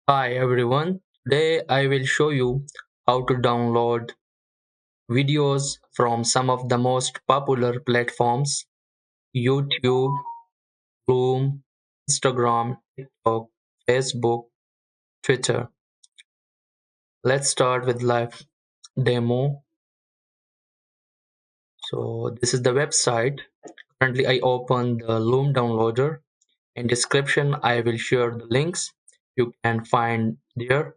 Hi everyone, today I will show you how to download videos from some of the most popular platforms: YouTube, Loom, Instagram, TikTok, Facebook, Twitter. Let's start with live demo. So this is the website. Currently I open the Loom downloader. In description I will share the links you can find there.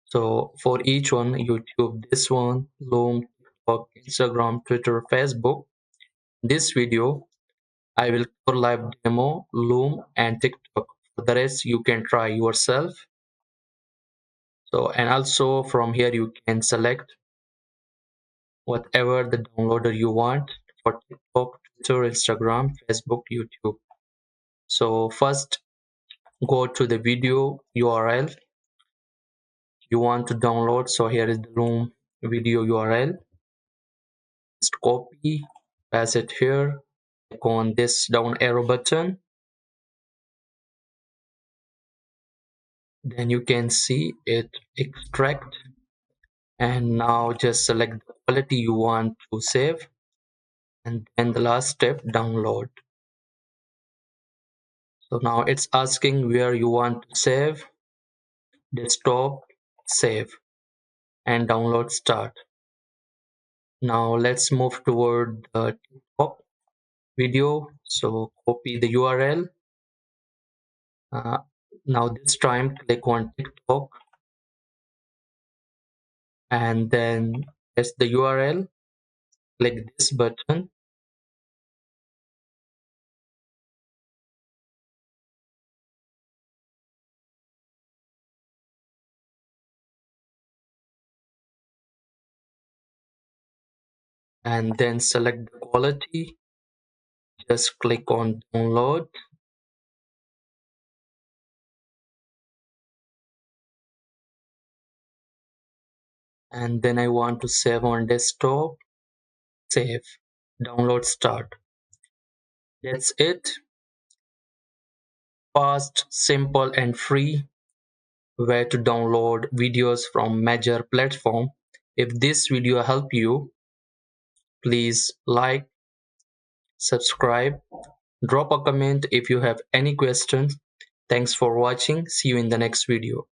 So for each one, YouTube, this one, Loom, TikTok, Instagram, Twitter, Facebook. This video, I will cover live demo, Loom and TikTok. For the rest, you can try yourself. So, and also from here, you can select whatever the downloader you want for TikTok, Twitter, Instagram, Facebook, YouTube. So first, go to the video URL you want to download. So here is the Loom video URL. Just copy, paste it here, click on this down arrow button, then you can see it extract, and now just select the quality you want to save, and then the last step, download. So now it's asking where you want to save. Desktop, save, and download start. Now let's move toward the top video. So copy the URL. uh, Now this time click on TikTok, and then paste the URL, click this button, and then select the quality. Just click on download, and then I want to save on desktop. Save, download start. That's it. Fast, simple and free way to download videos from major platform. If this video helped you, please like, subscribe, drop a comment if you have any questions. Thanks for watching. See you in the next video.